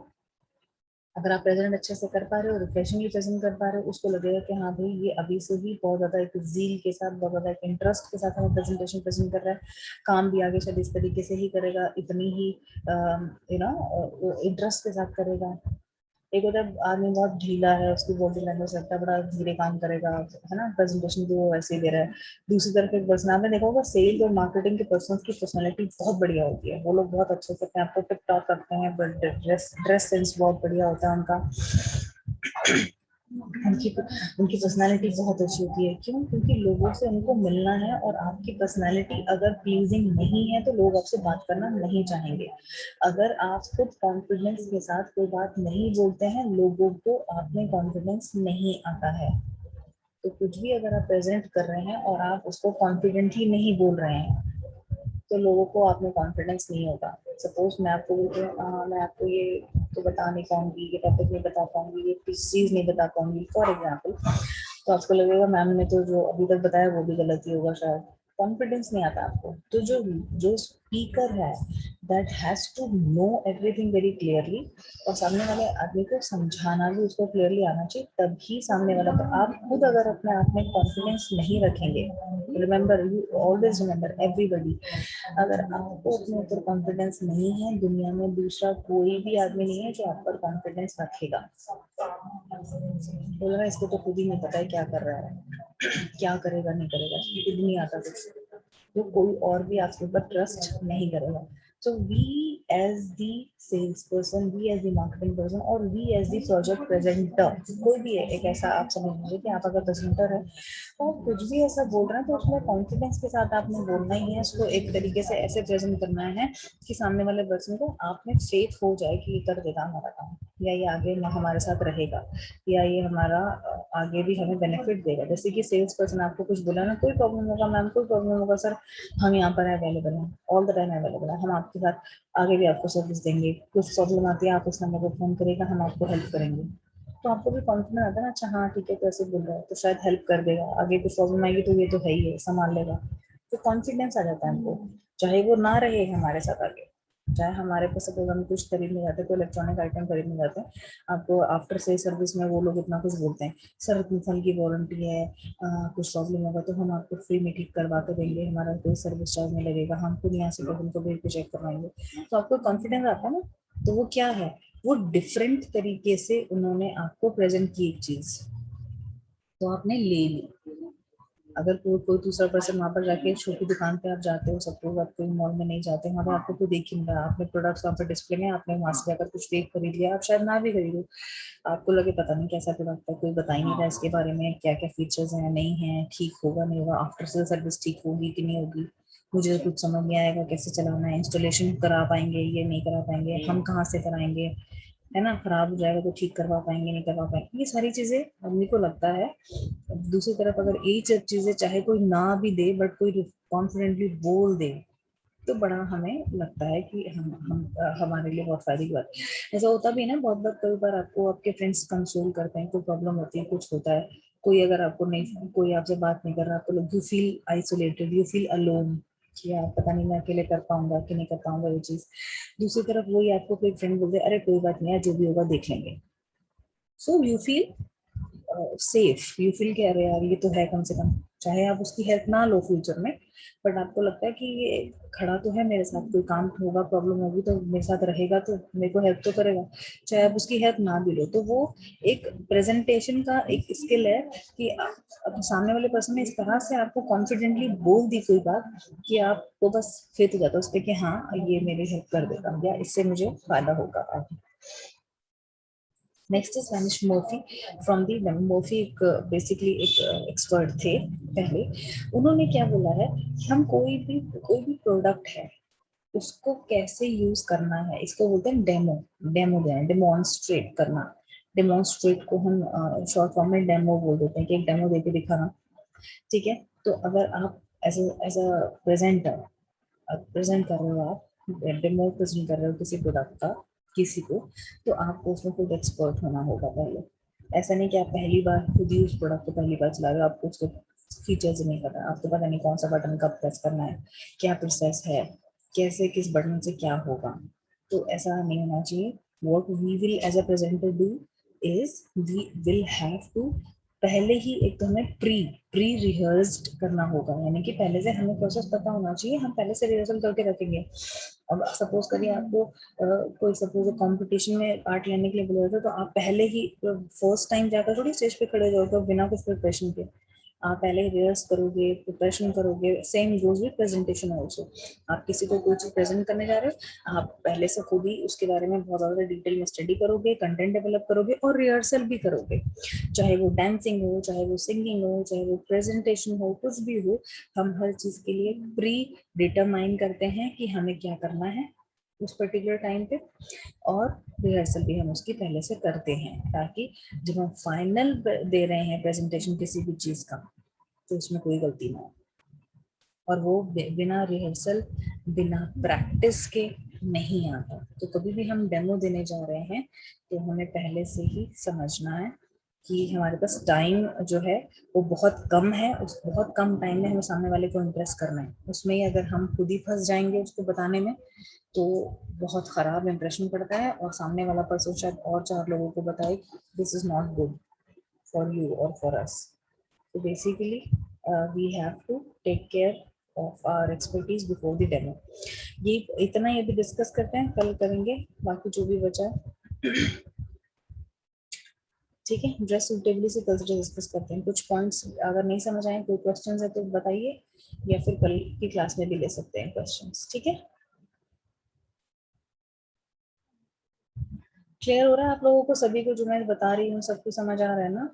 अगर आप प्रेजेंट अच्छे से कर पा रहे हो, रिफ्रेशिंगली प्रेजेंट कर पा रहे हो, उसको लगेगा कि हाँ भाई ये अभी से ही बहुत ज्यादा एक जील के साथ, बहुत ज्यादा एक इंटरेस्ट के साथ हमें प्रेजेंटेशन प्रेजेंट कर रहा है। काम भी आगे शायद इस तरीके से ही करेगा, इतनी ही इंटरेस्ट के साथ करेगा। एक होता है आदमी बहुत ढीला है, उसकी बॉडी लैंग्वेज लगता है बड़ा धीरे काम करेगा, है ना, प्रेजेंटेशन भी वो वैसे ही दे रहा है। दूसरी तरफ एक पर्सन, आपने देखा होगा सेल्स और मार्केटिंग के पर्सन की पर्सनालिटी बहुत बढ़िया होती है। वो लोग बहुत अच्छे से अपने आप को टिप टॉप रखते हैं, बट ड्रेस सेंस बहुत बढ़िया होता है उनका। उनकी उनकी पर्सनालिटी बहुत अच्छी होती है। क्यों? क्योंकि लोगों से उनको मिलना है, और आपकी पर्सनालिटी अगर प्लीजिंग नहीं है तो लोग आपसे बात करना नहीं चाहेंगे। अगर आप खुद कॉन्फिडेंस के साथ कोई बात नहीं बोलते हैं, लोगों को आप में कॉन्फिडेंस नहीं आता है। तो कुछ भी अगर आप प्रेजेंट कर रहे हैं और आप उसको कॉन्फिडेंटली नहीं बोल रहे हैं, तो लोगों को आप में कॉन्फिडेंस नहीं होगा। सपोज मैं आपको मैं आपको ये तो बता नहीं पाऊंगी, ये टॉपिक नहीं बता पाऊंगी, ये चीज नहीं बता पाऊंगी फॉर एग्जाम्पल, तो आपको लगेगा मैम ने तो जो अभी तक बताया वो भी गलत ही होगा शायद। कॉन्फिडेंस नहीं आता आपको। तो जो जो स्पीकर है that has to know everything very clearly, और सामने वाले आदमी को समझाना भी उसको क्लियरली आना चाहिए, तभी सामने वाला। तो आप खुद अगर अपने आप में कॉन्फिडेंस नहीं रखेंगे, remember, you always remember everybody, अगर आपको अपने ऊपर कॉन्फिडेंस नहीं है, दुनिया में दूसरा कोई भी आदमी नहीं है जो आप पर कॉन्फिडेंस रखेगा। बोल रहा है इसको तो खुद ही नहीं पता है क्या कर रहा है, क्या करेगा नहीं करेगा, इसको खुद नहीं आता कुछ, तो कोई और भी आपके ऊपर ट्रस्ट नहीं करेगा। So we as the sales person, we as the marketing person और we as the project presenter, कोई भी है एक ऐसा आप समझ लीजिए कि आप अगर प्रेजेंटर है तो कुछ भी ऐसा बोल रहे हैं तो उसमें कॉन्फिडेंस के साथ आपने बोलना ही है, उसको एक तरीके से ऐसे प्रेजेंट करना है कि सामने वाले पर्सन को आपने फेथ हो जाए कि ये कर देगा हमारा काम, या ये आगे हमारे साथ रहेगा, या ये हमारा आगे भी हमें बेनिफिट देगा। जैसे कि सेल्स पर्सन आपको कुछ बोला ना, कोई प्रॉब्लम होगा मैम, कोई प्रॉब्लम होगा सर, हम यहाँ पर अवेलेबल हैं, ऑल द टाइम अवेलेबल है, हम आपके साथ आगे भी आपको सर्विस देंगे, कुछ प्रॉब्लम आती है आप इस नंबर पर फोन करेगा, हम आपको हेल्प करेंगे। तो आपको भी कॉन्फिडेंस आता है ना, अच्छा हाँ ठीक है, तो ऐसे बोल रहा है तो शायद हेल्प कर देगा, आगे कुछ प्रॉब्लम आएगी तो ये तो है ही है, संभाल लेगा। तो कॉन्फिडेंस आ जाता है हमको, चाहे वो ना रहे हमारे साथ आगे, चाहे हमारे पास सपोज हम कुछ खरीदने जाते हैं, कोई इलेक्ट्रॉनिक आइटम खरीदने जाते हैं, आपको आफ्टर से सर्विस में वो लोग इतना कुछ बोलते हैं, सर 2 साल की वारंटी है, कुछ प्रॉब्लम होगा तो हम आपको फ्री में ठीक करवा के देंगे, हमारा कोई सर्विस चार्ज नहीं लगेगा, हम खुद यहाँ से प्रॉब्लम को भी चेक करवाएंगे। तो आपको कॉन्फिडेंस आता है ना, तो वो क्या है, वो डिफरेंट तरीके से उन्होंने आपको प्रेजेंट की एक चीज, तो आपने ले ली। अगर कोई दूसरा पर्सन वहां पर जाके छोटी दुकान पे आप जाते हो, सपोज आप कोई मॉल में नहीं जाते, वहां पे आपको कोई देख ही नहीं रहा, आपने प्रोडक्ट्स वहाँ पर डिस्प्ले में, आपने वहां से जाकर कुछ फेक खरीद लिया, आप शायद ना भी खरीदो, आपको लगे पता नहीं कैसा प्रोडक्ट है, कोई बता ही नहीं रहा इसके बारे में, क्या क्या फीचर्स हैं नहीं है, ठीक होगा नहीं होगा, आफ्टर सेल सर्विस ठीक होगी कि नहीं होगी, मुझे कुछ समझ नहीं आएगा कैसे चलाना है, इंस्टॉलेशन करा पाएंगे ये नहीं करा पाएंगे, हम कहाँ से कराएंगे, है ना, खराब हो जाएगा तो ठीक करवा पाएंगे नहीं करवा पाएंगे, ये सारी चीजें आदमी को लगता है। दूसरी तरफ अगर यही सब चीजें चाहे कोई ना भी दे बट कोई कॉन्फिडेंटली बोल दे तो बड़ा हमें लगता है कि हम हमारे लिए बहुत फायदे की बात है। ऐसा होता भी है ना, बहुत बार कई बार आपको आपके फ्रेंड्स कंसोल करते हैं, कोई प्रॉब्लम होती है, कुछ होता है, कोई अगर आपको नहीं, कोई आपसे बात नहीं कर रहा, आपको you feel isolated, you feel alone, कि यार पता नहीं मैं अकेले कर पाऊंगा कि नहीं कर पाऊंगा ये चीज। दूसरी तरफ वही आपको कोई फ्रेंड बोलते अरे कोई बात नहीं है, जो भी होगा देख लेंगे, so you feel safe, you feel कि अरे यार ये तो है, कम से कम चाहे आप उसकी हेल्प ना लो फ्यूचर में, बट आपको लगता है कि ये खड़ा तो है मेरे साथ, कोई काम होगा प्रॉब्लम होगी तो मेरे साथ रहेगा, तो मेरे को हेल्प तो करेगा, चाहे आप उसकी हेल्प ना भी लो। तो वो एक प्रेजेंटेशन का एक स्किल है कि अब सामने वाले पर्सन ने इस तरह से आपको कॉन्फिडेंटली बोल दी कोई बात कि आपको बस फेथ हो जाता है उस पर कि हाँ ये मेरी हेल्प कर देगा या इससे मुझे फायदा होगा। Next is vanish Murphy from the Murphy, एक बेसिकली एक एक्सपर्ट थे पहले, उन्होंने क्या बोला है कि हम कोई भी प्रोडक्ट है उसको कैसे यूज करना है, इसको बोलते हैं डेमो, डेमो देना, डेमोन्स्ट्रेट करना, डेमोन्स्ट्रेट को हम शॉर्ट फॉर्म में डेमो बोल देते हैं कि एक डेमो देके दिखाना, ठीक है। तो अगर आप एज अ प्रेजेंटर प्रेजेंट कर रहे हो, आप डेमो प्रेजेंट कर रहे हो किसी प्रोडक्ट का किसी को, तो आपको उसमें खुद एक्सपर्ट होना होगा पहले। ऐसा नहीं कि आप पहली बार खुद ही उस प्रोडक्ट को पहली बार चला रहे हो, आपको उसके फीचर्स नहीं पता, आपको पता नहीं कौन सा बटन कब प्रेस करना है, क्या प्रोसेस है, कैसे किस बटन से क्या होगा, तो ऐसा नहीं होना चाहिए। what we will as a presenter do is we will have to पहले ही एक तो हमें प्री रिहर्स्ड करना होगा, यानी कि पहले से हमें प्रोसेस पता होना चाहिए, हम पहले से रिहर्सल करके रखेंगे। अब सपोज करिए आपको कोई सपोज कंपटीशन में पार्ट लेने के लिए बोला जाता है, तो आप पहले ही फर्स्ट टाइम जाकर थोड़ी स्टेज पे खड़े हो जाओगे बिना कुछ प्रिपरेशन के, आप पहले रिहर्स करोगे, प्रिपरेशन करोगे, same goes with presentation also. आप किसी को कोई चीज प्रेजेंट करने जा रहे हो, आप पहले से खुद ही उसके बारे में बहुत ज्यादा डिटेल में स्टडी करोगे, कंटेंट डेवलप करोगे और रिहर्सल भी करोगे, चाहे वो डांसिंग हो, चाहे वो सिंगिंग हो, चाहे वो प्रेजेंटेशन हो, कुछ भी हो, हम हर चीज के लिए प्री डिटरमाइन करते हैं कि हमें क्या करना है उस पर्टिकुलर टाइम पे, और रिहर्सल भी हम उसकी पहले से करते हैं, ताकि जब हम फाइनल दे रहे हैं प्रेजेंटेशन किसी भी चीज का तो उसमें कोई गलती ना हो। और वो बिना रिहर्सल बिना प्रैक्टिस के नहीं आता। तो कभी भी हम डेमो देने जा रहे हैं तो हमें पहले से ही समझना है कि हमारे पास टाइम जो है वो बहुत कम है, उस बहुत कम टाइम में हमें सामने वाले को इम्प्रेस करना है, उसमें ही अगर हम खुद ही फंस जाएंगे उसको बताने में तो बहुत खराब इंप्रेशन पड़ता है, और सामने वाला पर्सन शायद और 4 लोगों को बताए this is not good for you और फॉर अस। तो basically we have to take care of our expertise before the demo. ये इतना ही अभी डिस्कस करते हैं, कल करेंगे बाकी जो भी बचा है। ठीक है, ड्रेस सूटेबली से कल से डिस्कस करते हैं। कुछ पॉइंट्स अगर नहीं समझ आए, कोई क्वेश्चंस है तो बताइए, या फिर कल की क्लास में भी ले सकते हैं क्वेश्चंस, ठीक है। क्लियर हो रहा है आप लोगों को, सभी को जो मैं बता रही हूँ सबको समझ आ रहा है ना?